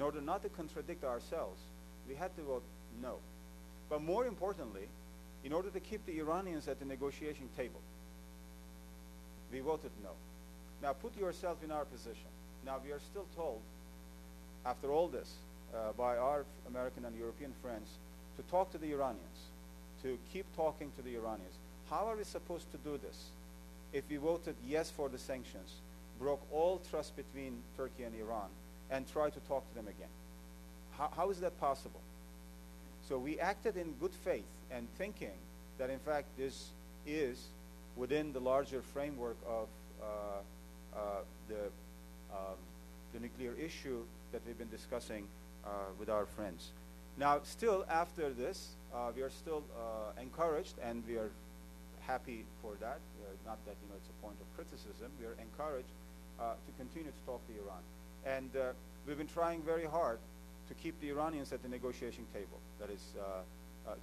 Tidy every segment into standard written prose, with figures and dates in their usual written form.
order not to contradict ourselves, we had to vote no. But more importantly, in order to keep the Iranians at the negotiation table, we voted no. Now put yourself in our position. Now we are still told, after all this, by our American and European friends, to talk to the Iranians, to keep talking to the Iranians. How are we supposed to do this if we voted yes for the sanctions, broke all trust between Turkey and Iran, and try to talk to them again? How is that possible? So we acted in good faith and thinking that in fact this is within the larger framework of the nuclear issue that we've been discussing with our friends. Now, still after this, we are still encouraged, and we are happy for that. Not that it's a point of criticism. We are encouraged to continue to talk to Iran, and we've been trying very hard to keep the Iranians at the negotiation table. That is,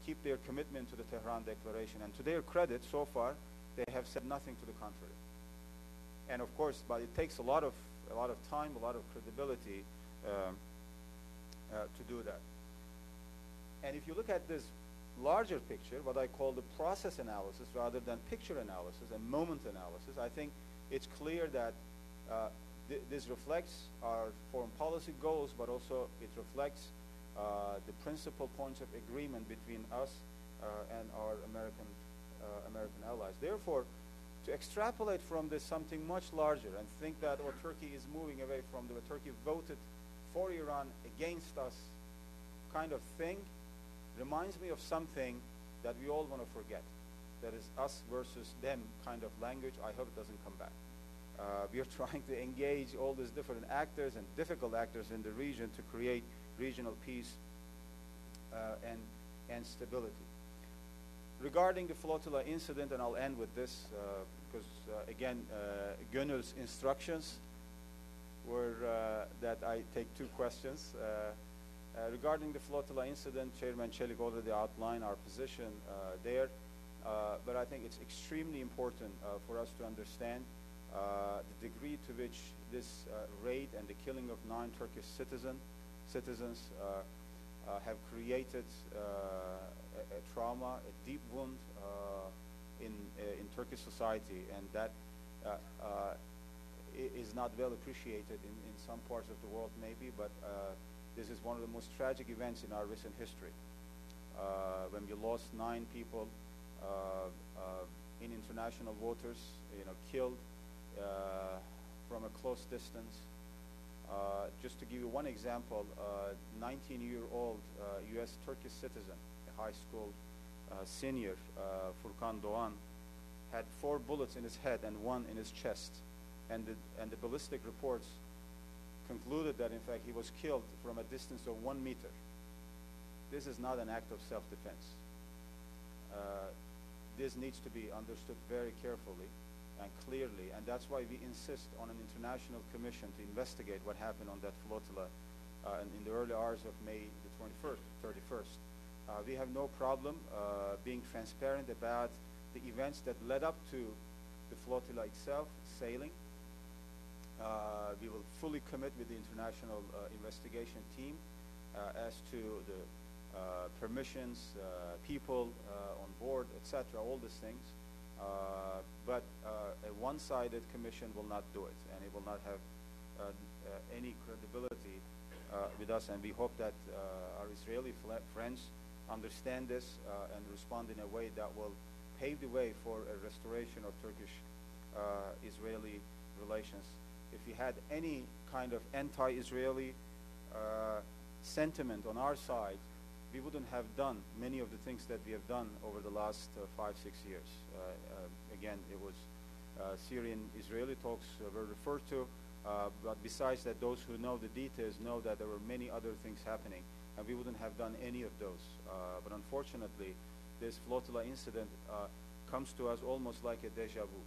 keep their commitment to the Tehran Declaration. And to their credit, so far, they have said nothing to the contrary. And of course, but it takes a lot of time, a lot of credibility to do that. And if you look at this larger picture, what I call the process analysis rather than picture analysis and moment analysis, I think it's clear that this reflects our foreign policy goals, but also it reflects the principal points of agreement between us and our American allies. Therefore, to extrapolate from this something much larger and think that Turkey is moving away from Turkey voted for Iran against us kind of thing reminds me of something that we all want to forget. That is us versus them kind of language. I hope it doesn't come back. We are trying to engage all these different actors and difficult actors in the region to create regional peace and stability. Regarding the flotilla incident, and I'll end with this because, again, Gönül's instructions were that I take two questions. Regarding the flotilla incident, Chairman Çelik already outlined our position there, but I think it's extremely important for us to understand the degree to which this raid and the killing of 9 Turkish citizens have created a trauma, a deep wound in Turkish society, and that is not well appreciated in some parts of the world maybe, but this is one of the most tragic events in our recent history. When we lost 9 people in international waters, killed from a close distance. Just to give you one example, 19-year-old U.S. Turkish citizen, a high school senior, Furkan Doğan, had 4 bullets in his head and 1 in his chest. And the ballistic reports concluded that, in fact, he was killed from a distance of 1 meter. This is not an act of self-defense. This needs to be understood very carefully and clearly, and that's why we insist on an international commission to investigate what happened on that flotilla in the early hours of May the 31st. We have no problem being transparent about the events that led up to the flotilla itself sailing. We will fully commit with the international investigation team as to the permissions, people on board, etc., all these things. But a one-sided commission will not do it, and it will not have any credibility with us. And we hope that our Israeli friends understand this and respond in a way that will pave the way for a restoration of Turkish-Israeli relations. If we had any kind of anti-Israeli sentiment on our side, we wouldn't have done many of the things that we have done over the last 5-6 years. Again, it was Syrian-Israeli talks were referred to, but besides that, those who know the details know that there were many other things happening, and we wouldn't have done any of those. But unfortunately, this flotilla incident comes to us almost like a deja vu.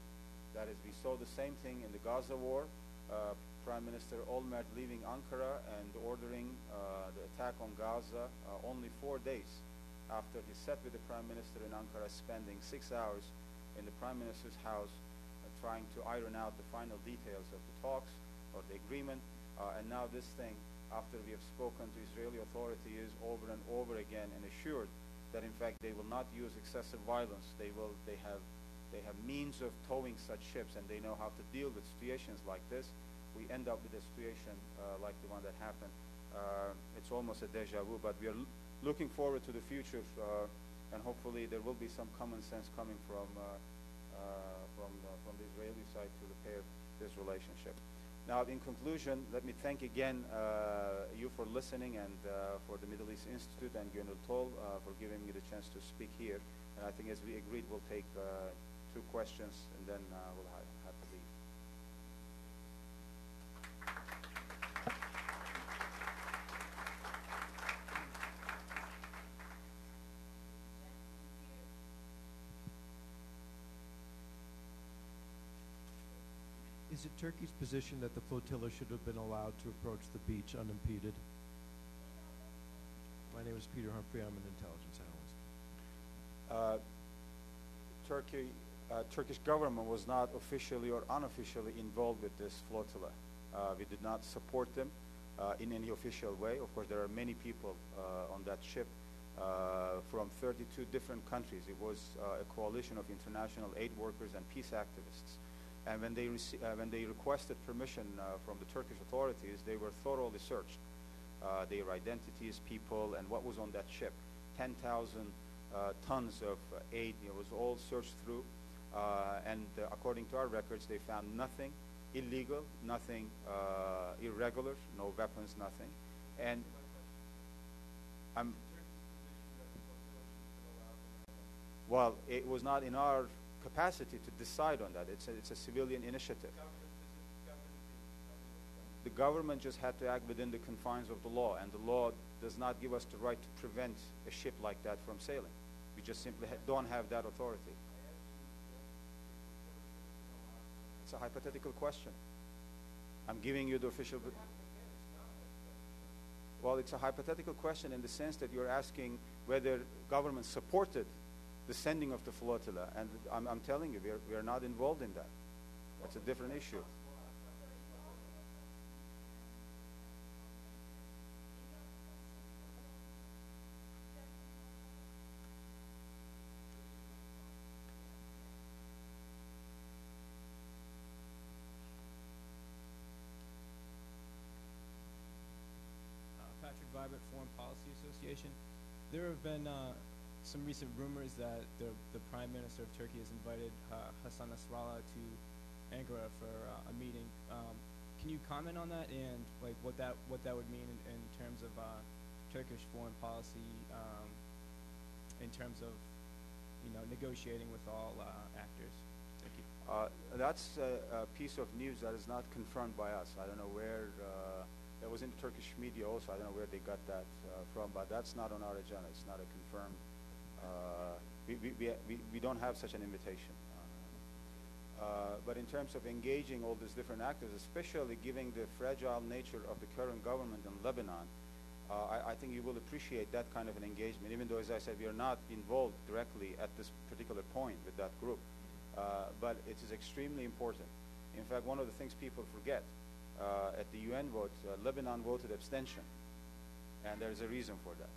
That is, we saw the same thing in the Gaza war, Prime Minister Olmert leaving Ankara and ordering the attack on Gaza only 4 days after he sat with the Prime Minister in Ankara, spending 6 hours in the Prime Minister's house trying to iron out the final details of the talks or the agreement, and now this thing after we have spoken to Israeli authorities over and over again and assured that in fact they will not use excessive violence. They have means of towing such ships, and they know how to deal with situations like this. We end up with a situation like the one that happened. It's almost a deja vu, but we are looking forward to the future, and hopefully there will be some common sense coming from the Israeli side to repair this relationship. Now, in conclusion, let me thank again you for listening, and for the Middle East Institute and Gönül Tol for giving me the chance to speak here. And I think, as we agreed, we'll take 2 questions, and then we'll have to leave. Is it Turkey's position that the flotilla should have been allowed to approach the beach unimpeded? My name is Peter Humphrey. I'm an intelligence analyst. Turkish government was not officially or unofficially involved with this flotilla. We did not support them in any official way. Of course, there are many people on that ship from 32 different countries. It was a coalition of international aid workers and peace activists. And when they requested permission from the Turkish authorities, they were thoroughly searched. Their identities, people, and what was on that ship. 10,000 tons of aid was all searched through. And according to our records, they found nothing illegal, nothing irregular, no weapons, nothing. And well, it was not in our capacity to decide on that. It's a civilian initiative. The government just had to act within the confines of the law, and the law does not give us the right to prevent a ship like that from sailing. We just simply don't have that authority. It's a hypothetical question. I'm giving you the official... Well, it's a hypothetical question in the sense that you're asking whether government supported the sending of the flotilla, and I'm telling you, we are not involved in that. That's a different issue. Patrick Vibert, Foreign Policy Association. There have been some recent rumors that the Prime Minister of Turkey has invited Hassan Nasrallah to Ankara for a meeting. Can you comment on that, and like what that would mean in terms of Turkish foreign policy, in terms of negotiating with all actors? Thank you. That's a piece of news that is not confirmed by us. I don't know where. That was in Turkish media also. I don't know where they got that from, but that's not on our agenda. It's not a confirmed. We don't have such an invitation. But in terms of engaging all these different actors, especially given the fragile nature of the current government in Lebanon, I think you will appreciate that kind of an engagement, even though, as I said, we are not involved directly at this particular point with that group. But it is extremely important. In fact, one of the things people forget, at the UN vote, Lebanon voted abstention, and there's a reason for that.